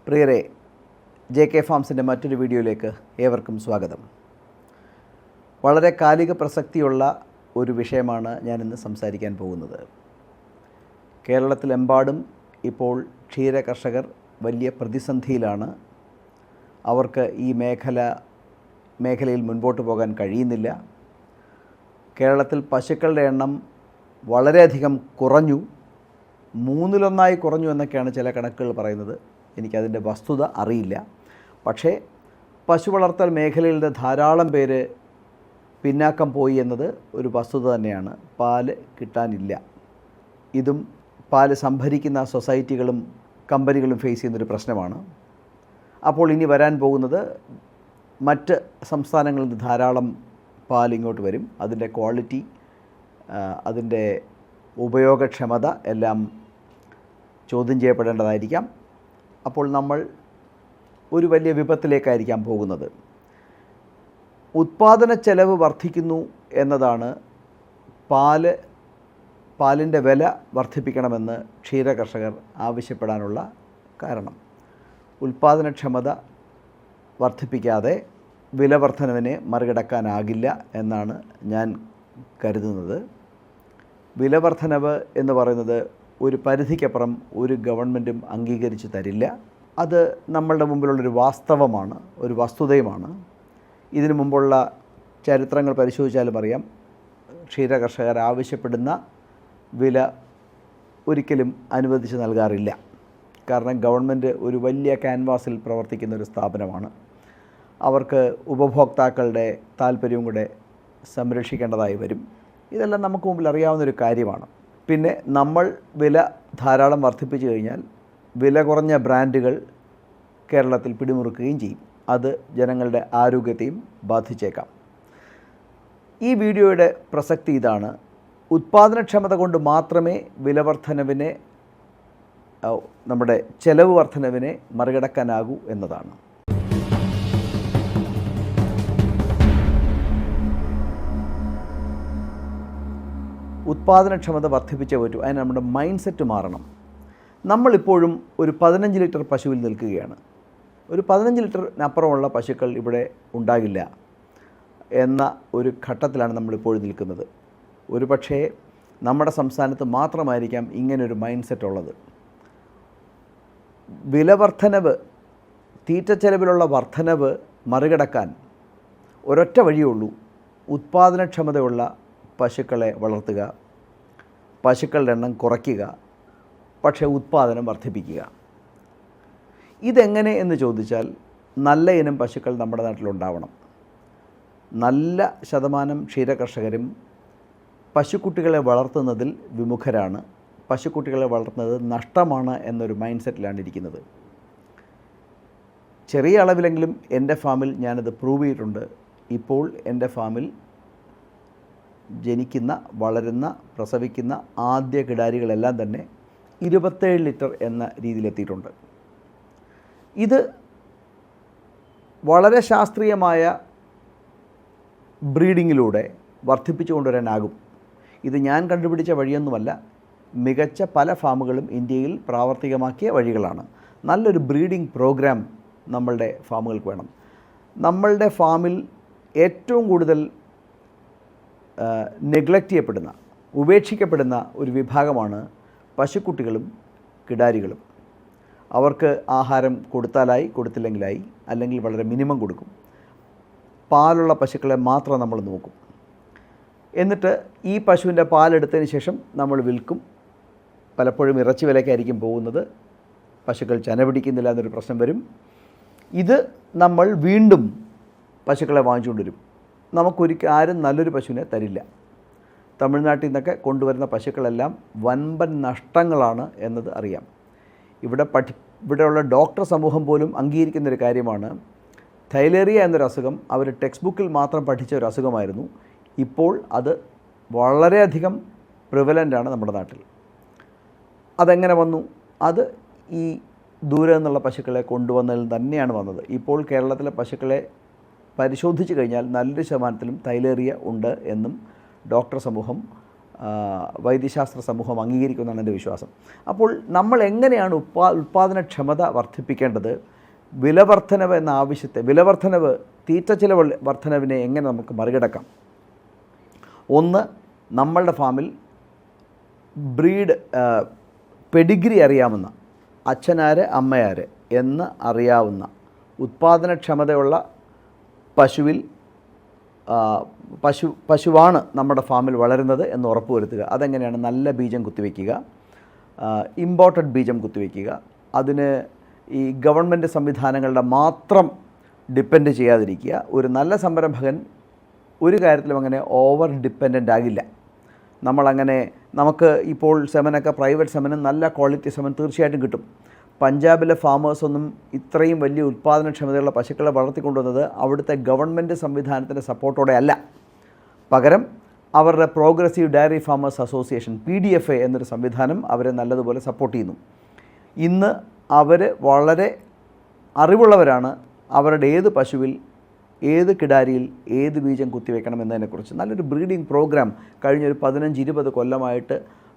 പ്രിയരെ, JK ഫാംസിൻ്റെ മറ്റൊരു വീഡിയോയിലേക്ക് ഏവർക്കും സ്വാഗതം. വളരെ കാലിക പ്രസക്തിയുള്ള ഒരു വിഷയമാണ് ഞാനിന്ന് സംസാരിക്കാൻ പോകുന്നത്. കേരളത്തിലെമ്പാടും ഇപ്പോൾ ക്ഷീര കർഷകർ വലിയ പ്രതിസന്ധിയിലാണ്. അവർക്ക് ഈ മേഖലയിൽ മുൻപോട്ട് പോകാൻ കഴിയുന്നില്ല. കേരളത്തിൽ പശുക്കളുടെ എണ്ണം വളരെയധികം കുറഞ്ഞു, 1/3 കുറഞ്ഞു എന്നൊക്കെയാണ് ചില കണക്കുകൾ പറയുന്നത്. എനിക്കതിൻ്റെ വസ്തുത അറിയില്ല. പക്ഷേ പശു വളർത്തൽ മേഖലയിൽ നിന്ന് ധാരാളം പേര് പിന്നാക്കം പോയി എന്നത് ഒരു വസ്തുത തന്നെയാണ്. പാല് കിട്ടാനില്ല. ഇതും പാല് സംഭരിക്കുന്ന സൊസൈറ്റികളും കമ്പനികളും ഫേസ് ചെയ്യുന്നൊരു പ്രശ്നമാണ്. അപ്പോൾ ഇനി വരാൻ പോകുന്നത് മറ്റ് സംസ്ഥാനങ്ങളിൽ നിന്ന് ധാരാളം പാൽ ഇങ്ങോട്ട് വരും. അതിൻ്റെ ക്വാളിറ്റി, അതിൻ്റെ ഉപയോഗക്ഷമത എല്ലാം ചോദ്യം ചെയ്യപ്പെടേണ്ടതായിരിക്കാം. അപ്പോൾ നമ്മൾ ഒരു വലിയ വിപത്തിലേക്കായിരിക്കാം പോകുന്നത്. ഉത്പാദന ചെലവ് വർദ്ധിക്കുന്നു എന്നതാണ് പാലിൻ്റെ വില വർദ്ധിപ്പിക്കണമെന്ന് ക്ഷീര കർഷകർ ആവശ്യപ്പെടാനുള്ള കാരണം. ഉൽപ്പാദനക്ഷമത വർദ്ധിപ്പിക്കാതെ വില വർധനവിനെ മറികടക്കാനാകില്ല എന്നാണ് ഞാൻ കരുതുന്നത്. വില വർധനവ് എന്ന് പറയുന്നത് ഒരു പരിധിക്കപ്പുറം ഒരു ഗവൺമെൻറ്റും അംഗീകരിച്ച് തരില്ല. അത് നമ്മളുടെ മുമ്പിലുള്ളൊരു വാസ്തവമാണ്, ഒരു വസ്തുതയുമാണ്. ഇതിനു മുമ്പുള്ള ചരിത്രങ്ങൾ പരിശോധിച്ചാലും അറിയാം, ക്ഷീര കർഷകർ ആവശ്യപ്പെടുന്ന വില ഒരിക്കലും അനുവദിച്ച് നൽകാറില്ല. കാരണം ഗവൺമെൻറ് ഒരു വലിയ ക്യാൻവാസിൽ പ്രവർത്തിക്കുന്ന ഒരു സ്ഥാപനമാണ്. അവർക്ക് ഉപഭോക്താക്കളുടെ താല്പര്യവും കൂടെ സംരക്ഷിക്കേണ്ടതായി വരും. ഇതെല്ലാം നമുക്ക് മുമ്പിൽ അറിയാവുന്നൊരു കാര്യമാണ്. പിന്നെ നമ്മൾ വില ധാരാളം വർദ്ധിപ്പിച്ചു കഴിഞ്ഞാൽ വില കുറഞ്ഞ ബ്രാൻഡുകൾ കേരളത്തിൽ പിടിമുറുക്കുകയും ചെയ്യും. അത് ജനങ്ങളുടെ ആരോഗ്യത്തെയും ബാധിച്ചേക്കാം. ഈ വീഡിയോയുടെ പ്രസക്തി ഇതാണ്: ഉത്പാദനക്ഷമത കൊണ്ട് മാത്രമേ വില വർധനവിനെ, നമ്മുടെ ചെലവ് വർധനവിനെ മറികടക്കാനാകൂ എന്നതാണ്. ഉത്പാദനക്ഷമത വർദ്ധിപ്പിച്ചേ പറ്റൂ. അതിന് നമ്മുടെ മൈൻഡ് സെറ്റ് മാറണം. നമ്മളിപ്പോഴും ഒരു 15 ലിറ്റർ പശുവിൽ നിൽക്കുകയാണ്. ഒരു 15 ലിറ്ററിനപ്പുറമുള്ള പശുക്കൾ ഇവിടെ ഉണ്ടാകില്ല എന്ന ഒരു ഘട്ടത്തിലാണ് നമ്മളിപ്പോഴും നിൽക്കുന്നത്. ഒരു പക്ഷേ നമ്മുടെ സംസ്ഥാനത്ത് മാത്രമായിരിക്കാം ഇങ്ങനൊരു മൈൻഡ് സെറ്റ് ഉള്ളത്. വില വർധനവ്, തീറ്റച്ചെലവിലുള്ള വർധനവ് മറികടക്കാൻ ഒരൊറ്റ വഴിയേ ഉള്ളൂ: ഉത്പാദനക്ഷമതയുള്ള പശുക്കളെ വളർത്തുക, പശുക്കളുടെ എണ്ണം കുറയ്ക്കുക, പക്ഷേ ഉത്പാദനം വർദ്ധിപ്പിക്കുക. ഇതെങ്ങനെ എന്ന് ചോദിച്ചാൽ, നല്ല ഇനം പശുക്കൾ നമ്മുടെ നാട്ടിലുണ്ടാവണം. നല്ല ശതമാനം ക്ഷീരകർഷകരും പശുക്കുട്ടികളെ വളർത്തുന്നതിൽ വിമുഖരാണ്. പശുക്കുട്ടികളെ വളർത്തുന്നത് നഷ്ടമാണ് എന്നൊരു മൈൻഡ് സെറ്റിലാണ് ഇരിക്കുന്നത്. ചെറിയ അളവിലെങ്കിലും എൻ്റെ ഫാമിൽ ഞാനത് പ്രൂവ് ചെയ്തിട്ടുണ്ട്. ഇപ്പോൾ എൻ്റെ ഫാമിൽ ജനിക്കുന്ന, വളരുന്ന, പ്രസവിക്കുന്ന ആദ്യ കിടാരികളെല്ലാം തന്നെ 27 ലിറ്റർ എന്ന രീതിയിലെത്തിയിട്ടുണ്ട്. ഇത് വളരെ ശാസ്ത്രീയമായ ബ്രീഡിങ്ങിലൂടെ വർദ്ധിപ്പിച്ചു കൊണ്ടുവരാനാകും. ഇത് ഞാൻ കണ്ടുപിടിച്ച വഴിയൊന്നുമല്ല. മികച്ച പല ഫാമുകളും ഇന്ത്യയിൽ പ്രാവർത്തികമാക്കിയ വഴികളാണ്. നല്ലൊരു ബ്രീഡിംഗ് പ്രോഗ്രാം നമ്മളുടെ ഫാമുകൾക്ക് വേണം. നമ്മളുടെ ഫാമിൽ ഏറ്റവും കൂടുതൽ നെഗ്ലക്റ്റ് ചെയ്യപ്പെടുന്ന, ഉപേക്ഷിക്കപ്പെടുന്ന ഒരു വിഭാഗമാണ് പശുക്കുട്ടികളും കിടാരികളും. അവർക്ക് ആഹാരം കൊടുത്താലായി, കൊടുത്തില്ലെങ്കിലായി, അല്ലെങ്കിൽ വളരെ മിനിമം കൊടുക്കും. പാലുള്ള പശുക്കളെ മാത്രം നമ്മൾ നോക്കും. എന്നിട്ട് ഈ പശുവിൻ്റെ പാലെടുത്തതിന് ശേഷം നമ്മൾ വിൽക്കും. പലപ്പോഴും ഇറച്ചി വിലയ്ക്കായിരിക്കും പോകുന്നത്. പശുക്കൾ ചന പിടിക്കുന്നില്ല എന്നൊരു പ്രശ്നം വരും. ഇത് നമ്മൾ വീണ്ടും പശുക്കളെ വാങ്ങിച്ചുകൊണ്ടുവരും. ആരും നല്ലൊരു പശുവിനെ തരില്ല. തമിഴ്നാട്ടിൽ നിന്നൊക്കെ കൊണ്ടുവരുന്ന പശുക്കളെല്ലാം വൻപൻ നഷ്ടങ്ങളാണ് എന്നത് അറിയാം. ഇവിടെയുള്ള ഡോക്ടർ സമൂഹം പോലും അംഗീകരിക്കുന്നൊരു കാര്യമാണ്. തൈലേറിയ എന്നൊരു അസുഖം അവർ ടെക്സ്റ്റ് ബുക്കിൽ മാത്രം പഠിച്ച ഒരു അസുഖമായിരുന്നു. ഇപ്പോൾ അത് വളരെയധികം പ്രിവലൻ്റാണ് നമ്മുടെ നാട്ടിൽ. അതെങ്ങനെ വന്നു? അത് ഈ ദൂരെ നിന്നുള്ള പശുക്കളെ കൊണ്ടുവന്നതിൽ തന്നെയാണ് വന്നത്. ഇപ്പോൾ കേരളത്തിലെ പശുക്കളെ പരിശോധിച്ച് കഴിഞ്ഞാൽ നല്ലൊരു ശതമാനത്തിലും തൈലേറിയ ഉണ്ട് എന്നും ഡോക്ടർ സമൂഹം വൈദ്യശാസ്ത്ര സമൂഹം അംഗീകരിക്കുമെന്നാണ് എൻ്റെ വിശ്വാസം. അപ്പോൾ നമ്മൾ എങ്ങനെയാണ് ഉൽപ്പാദനക്ഷമത വർദ്ധിപ്പിക്കേണ്ടത്? വിലവർദ്ധനവ് എന്ന ആവശ്യത്തെ, വിലവർദ്ധനവ്, തീറ്റ ചിലവ് വർധനവിനെ എങ്ങനെ നമുക്ക് മറികടക്കാം? ഒന്ന്, നമ്മളുടെ ഫാമിൽ ബ്രീഡ് പെഡിഗ്രി അറിയാവുന്ന, അച്ഛനാര് അമ്മയാര് എന്ന് അറിയാവുന്ന ഉൽപ്പാദനക്ഷമതയുള്ള പശുവാണ് നമ്മുടെ ഫാമിൽ വളരുന്നത് എന്ന് ഉറപ്പുവരുത്തുക. അതെങ്ങനെയാണ്? നല്ല ബീജം കുത്തിവെക്കുക, ഇമ്പോർട്ടഡ് ബീജം കുത്തിവെക്കുക. അതിന് ഈ ഗവൺമെൻറ് സംവിധാനങ്ങളുടെ മാത്രം ഡിപ്പെൻഡ് ചെയ്യാതിരിക്കുക. ഒരു നല്ല സംരംഭകൻ ഒരു കാര്യത്തിലും അങ്ങനെ ഓവർ ഡിപ്പെൻഡൻ്റ് ആകില്ല. നമുക്ക് ഇപ്പോൾ സെമനൊക്കെ, പ്രൈവറ്റ് സെമനും നല്ല ക്വാളിറ്റി സെമൻ തീർച്ചയായിട്ടും കിട്ടും. പഞ്ചാബിലെ ഫാമേഴ്സൊന്നും ഇത്രയും വലിയ ഉൽപ്പാദനക്ഷമതയുള്ള പശുക്കളെ വളർത്തിക്കൊണ്ടുവന്നത് അവിടുത്തെ ഗവൺമെൻറ് സംവിധാനത്തിൻ്റെ സപ്പോർട്ടോടെ അല്ല. പകരം അവരുടെ progressive dairy farmers association PDFA എന്നൊരു സംവിധാനം അവരെ നല്ലതുപോലെ സപ്പോർട്ട് ചെയ്യുന്നു. ഇന്ന് അവർ വളരെ അറിവുള്ളവരാണ്. അവരുടെ ഏത് പശുവിൽ, ഏത് കിടാരിയിൽ ഏത് ബീജം കുത്തിവെക്കണം എന്നതിനെക്കുറിച്ച് നല്ലൊരു ബ്രീഡിംഗ് പ്രോഗ്രാം കഴിഞ്ഞൊരു 15-20 കൊല്ലമായിട്ട്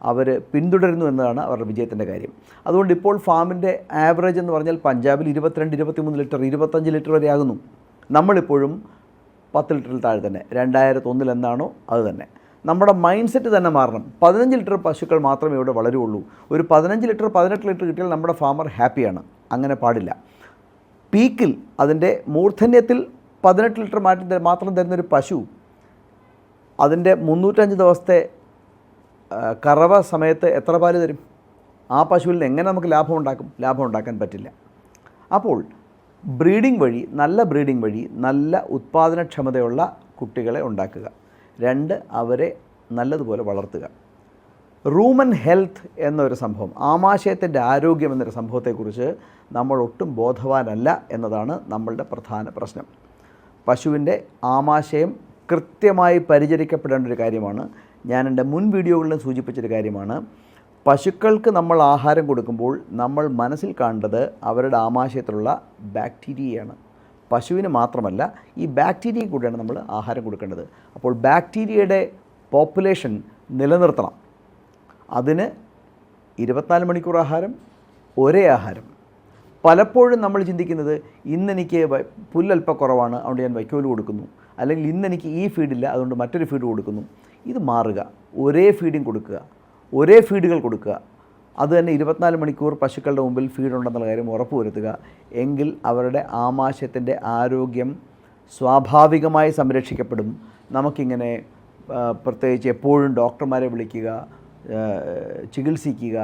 അവർ പിന്തുടരുന്നു എന്നതാണ് അവരുടെ വിജയത്തിൻ്റെ കാര്യം. അതുകൊണ്ട് ഇപ്പോൾ ഫാമിൻ്റെ ആവറേജ് എന്ന് പറഞ്ഞാൽ പഞ്ചാബിൽ 22-23 ലിറ്റർ, 25 ലിറ്റർ വരെ ആകുന്നു. നമ്മളിപ്പോഴും 10 ലിറ്ററിൽ താഴെ തന്നെ. 2001 എന്താണോ അത് തന്നെ. നമ്മുടെ മൈൻഡ് സെറ്റ് തന്നെ മാറണം. 15 ലിറ്റർ പശുക്കൾ മാത്രമേ ഇവിടെ വളരുള്ളൂ. ഒരു 15 ലിറ്റർ 18 ലിറ്റർ കിട്ടിയാൽ നമ്മുടെ ഫാമർ ഹാപ്പിയാണ്. അങ്ങനെ പാടില്ല. പീക്കിൽ, അതിൻ്റെ മൂർധന്യത്തിൽ 18 ലിറ്റർ മാത്രം തരുന്നൊരു പശു അതിൻ്റെ 305 ദിവസത്തെ കറവ സമയത്ത് എത്ര പാല് തരും? ആ പശുവിൽ നിന്ന് എങ്ങനെ നമുക്ക് ലാഭം ഉണ്ടാക്കാൻ പറ്റില്ല. അപ്പോൾ ബ്രീഡിംഗ് വഴി, നല്ല ബ്രീഡിംഗ് വഴി നല്ല ഉൽപ്പാദനക്ഷമതയുള്ള കുട്ടികളെ ഉണ്ടാക്കുക. 2, അവരെ നല്ലതുപോലെ വളർത്തുക. റൂമൻ ഹെൽത്ത് എന്നൊരു സംഭവം, ആമാശയത്തിൻ്റെ ആരോഗ്യം എന്നൊരു സംഭവത്തെക്കുറിച്ച് നമ്മൾ ഒട്ടും ബോധവാനല്ല എന്നതാണ് നമ്മളുടെ പ്രധാന പ്രശ്നം. പശുവിൻ്റെ ആമാശയം കൃത്യമായി പരിചരിക്കപ്പെടേണ്ട ഒരു കാര്യമാണ്. ഞാൻ എൻ്റെ മുൻ വീഡിയോകളിലും സൂചിപ്പിച്ചൊരു കാര്യമാണ്. പശുക്കൾക്ക് നമ്മൾ ആഹാരം കൊടുക്കുമ്പോൾ നമ്മൾ മനസ്സിൽ കാണേണ്ടത് അവരുടെ ആമാശയത്തിലുള്ള ബാക്ടീരിയയാണ്. പശുവിന് മാത്രമല്ല, ഈ ബാക്ടീരിയ കൂടെയാണ് നമ്മൾ ആഹാരം കൊടുക്കേണ്ടത്. അപ്പോൾ ബാക്ടീരിയയുടെ പോപ്പുലേഷൻ നിലനിർത്തണം. അതിന് 24 മണിക്കൂർ ആഹാരം, ഒരേ ആഹാരം. പലപ്പോഴും നമ്മൾ ചിന്തിക്കുന്നത്, ഇന്നെനിക്ക് പുല്ലൽപ്പം കുറവാണ് അതുകൊണ്ട് ഞാൻ വൈക്കോല് കൊടുക്കുന്നു, അല്ലെങ്കിൽ ഇന്നെനിക്ക് ഈ ഫീഡില്ല അതുകൊണ്ട് മറ്റൊരു ഫീഡ് കൊടുക്കുന്നു. ഇത് മാറുക. ഒരേ ഫീഡിങ് കൊടുക്കുക, ഒരേ ഫീഡുകൾ കൊടുക്കുക. അത് തന്നെ 24 മണിക്കൂർ പശുക്കളുടെ മുമ്പിൽ ഫീഡുണ്ടെന്നുള്ള കാര്യം ഉറപ്പുവരുത്തുക. എങ്കിൽ അവരുടെ ആമാശയത്തിൻ്റെ ആരോഗ്യം സ്വാഭാവികമായി സംരക്ഷിക്കപ്പെടും. നമുക്കിങ്ങനെ പ്രത്യേകിച്ച് എപ്പോഴും ഡോക്ടർമാരെ വിളിക്കുക, ചികിത്സിക്കുക,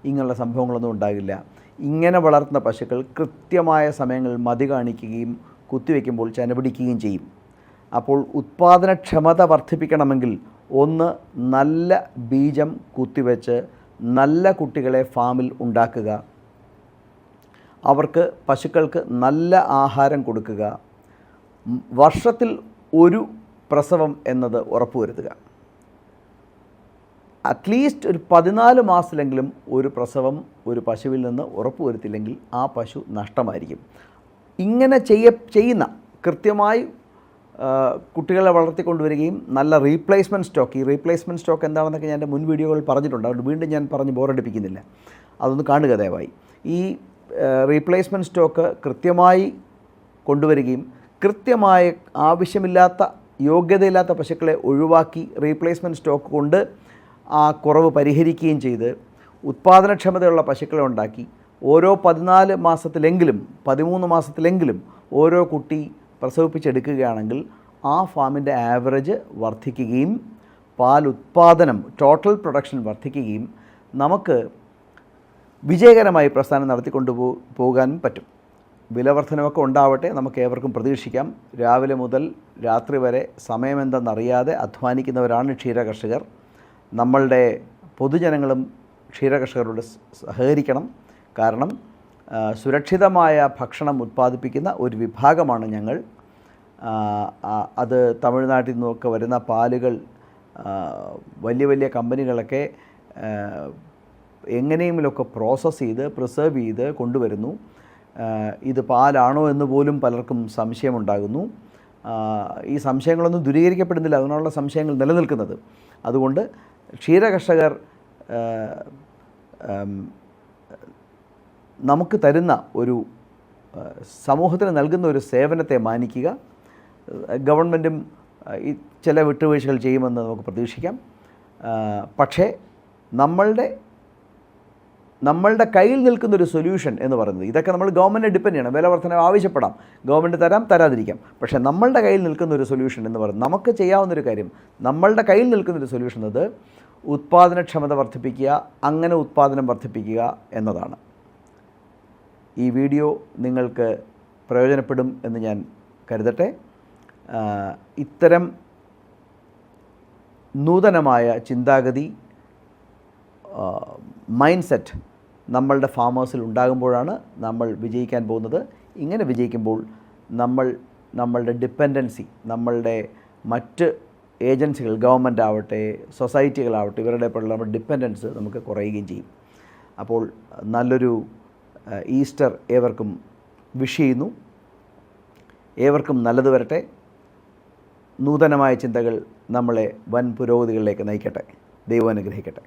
ഇങ്ങനെയുള്ള സംഭവങ്ങളൊന്നും ഉണ്ടാകില്ല. ഇങ്ങനെ വളർത്തുന്ന പശുക്കൾ കൃത്യമായ സമയങ്ങളിൽ മതി കാണിക്കുകയും കുത്തിവെക്കുമ്പോൾ ചനപിടിക്കുകയും ചെയ്യും. അപ്പോൾ ഉൽപ്പാദനക്ഷമത വർദ്ധിപ്പിക്കണമെങ്കിൽ, ഒന്ന്, നല്ല ബീജം കുത്തിവെച്ച് നല്ല കുട്ടികളെ ഫാമിൽ ഉണ്ടാക്കുക. അവർക്ക്, പശുക്കൾക്ക് നല്ല ആഹാരം കൊടുക്കുക. വർഷത്തിൽ ഒരു പ്രസവം എന്നത് ഉറപ്പുവരുത്തുക. അറ്റ്ലീസ്റ്റ് ഒരു 14 മാസത്തിലെങ്കിലും ഒരു പ്രസവം ഒരു പശുവിൽ നിന്ന് ഉറപ്പുവരുത്തില്ലെങ്കിൽ ആ പശു നഷ്ടമായിരിക്കും. ഇങ്ങനെ ചെയ്യുന്ന കൃത്യമായി കുട്ടികളെ വളർത്തിക്കൊണ്ടുവരികയും നല്ല റീപ്ലേസ്മെൻറ്റ് സ്റ്റോക്ക്, ഈ റീപ്ലേസ്മെൻറ്റ് സ്റ്റോക്ക് എന്താണെന്നൊക്കെ ഞാൻ എൻ്റെ മുൻ വീഡിയോകളിൽ പറഞ്ഞിട്ടുണ്ട്. അതുകൊണ്ട് വീണ്ടും ഞാൻ പറഞ്ഞ് ബോറടിപ്പിക്കുന്നില്ല. അതൊന്ന് കാണുക ദയവായി. ഈ റീപ്ലേസ്മെൻറ്റ് സ്റ്റോക്ക് കൃത്യമായി കൊണ്ടുവരികയും കൃത്യമായ ആവശ്യമില്ലാത്ത, യോഗ്യതയില്ലാത്ത പശുക്കളെ ഒഴിവാക്കി റീപ്ലേസ്മെൻറ്റ് സ്റ്റോക്ക് കൊണ്ട് ആ കുറവ് പരിഹരിക്കുകയും ചെയ്ത് ഉൽപ്പാദനക്ഷമതയുള്ള പശുക്കളെ ഉണ്ടാക്കി ഓരോ 14 മാസത്തിലെങ്കിലും 13 മാസത്തിലെങ്കിലും ഓരോ കുട്ടി പ്രസവിപ്പിച്ചെടുക്കുകയാണെങ്കിൽ ആ ഫാമിൻ്റെ ആവറേജ് വർദ്ധിക്കുകയും പാലുത്പാദനം, ടോട്ടൽ പ്രൊഡക്ഷൻ വർദ്ധിക്കുകയും നമുക്ക് വിജയകരമായി പ്രസ്ഥാനം നടത്തിക്കൊണ്ടു പോകാനും പറ്റും. വിലവർദ്ധനവൊക്കെ ഉണ്ടാവട്ടെ, നമുക്ക് ഏവർക്കും പ്രതീക്ഷിക്കാം. രാവിലെ മുതൽ രാത്രി വരെ സമയമെന്തെന്നറിയാതെ അധ്വാനിക്കുന്നവരാണ് ക്ഷീരകർഷകർ. നമ്മളുടെ പൊതുജനങ്ങളും ക്ഷീരകർഷകരോട് സഹകരിക്കണം. കാരണം സുരക്ഷിതമായ ഭക്ഷണം ഉൽപ്പാദിപ്പിക്കുന്ന ഒരു വിഭാഗമാണ് ഞങ്ങൾ. അത് തമിഴ്നാട്ടിൽ നിന്നൊക്കെ വരുന്ന പാലുകൾ വലിയ വലിയ കമ്പനികളൊക്കെ എങ്ങനെയെങ്കിലുമൊക്കെ പ്രോസസ്സ് ചെയ്ത് പ്രിസർവ് ചെയ്ത് കൊണ്ടുവരുന്നു. ഇത് പാലാണോ എന്ന് പോലും പലർക്കും സംശയമുണ്ടാകുന്നു. ഈ സംശയങ്ങളൊന്നും ദൂരീകരിക്കപ്പെടുന്നില്ല, അതിനുള്ള സംശയങ്ങൾ നിലനിൽക്കുന്നത്. അതുകൊണ്ട് ക്ഷീരകർഷകർ നമുക്ക് തരുന്ന ഒരു സമൂഹത്തിന് നൽകുന്ന ഒരു സേവനത്തെ മാനിക്കുക. ഗവൺമെൻറ്റും ഈ ചില വിട്ടുവീഴ്ചകൾ ചെയ്യുമെന്ന് നമുക്ക് പ്രതീക്ഷിക്കാം. പക്ഷേ നമ്മളുടെ കയ്യിൽ നിൽക്കുന്നൊരു സൊല്യൂഷൻ എന്ന് പറയുന്നത്, ഇതൊക്കെ നമ്മൾ ഗവൺമെൻറ്റിനെ ഡിപ്പെൻഡ് ചെയ്യണം. വില വർധന ആവശ്യപ്പെടാം, ഗവൺമെൻറ് തരാതിരിക്കാം. പക്ഷേ നമ്മളുടെ കയ്യിൽ നിൽക്കുന്ന ഒരു സൊല്യൂഷൻ എന്ന് പറയുന്നത്, നമുക്ക് ചെയ്യാവുന്നൊരു കാര്യം, നമ്മളുടെ കയ്യിൽ നിൽക്കുന്നൊരു സൊല്യൂഷൻ അത് ഉത്പാദനക്ഷമത വർദ്ധിപ്പിക്കുക, അങ്ങനെ ഉത്പാദനം വർദ്ധിപ്പിക്കുക എന്നതാണ്. ഈ വീഡിയോ നിങ്ങൾക്ക് പ്രയോജനപ്പെടും എന്ന് ഞാൻ കരുതട്ടെ. ഇത്തരം നൂതനമായ ചിന്താഗതി, മൈൻഡ് സെറ്റ് നമ്മളുടെ ഫാമേഴ്സിൽ ഉണ്ടാകുമ്പോഴാണ് നമ്മൾ വിജയിക്കാൻ പോകുന്നത്. ഇങ്ങനെ വിജയിക്കുമ്പോൾ നമ്മളുടെ ഡിപ്പെൻഡൻസി, നമ്മളുടെ മറ്റ് ഏജൻസികൾ, ഗവൺമെൻറ് ആവട്ടെ, സൊസൈറ്റികളാവട്ടെ, ഇവരുടെ പോലുള്ള നമ്മുടെ ഡിപ്പെൻഡൻസ് നമുക്ക് കുറയുകയും ചെയ്യും. അപ്പോൾ നല്ലൊരു ഈസ്റ്റർ ഏവർക്കും വിഷ് ചെയ്യുന്നു. ഏവർക്കും നല്ലത് വരട്ടെ. നൂതനമായ ചിന്തകൾ നമ്മളെ വൻ പുരോഗതികളിലേക്ക് നയിക്കട്ടെ. ദൈവം അനുഗ്രഹിക്കട്ടെ.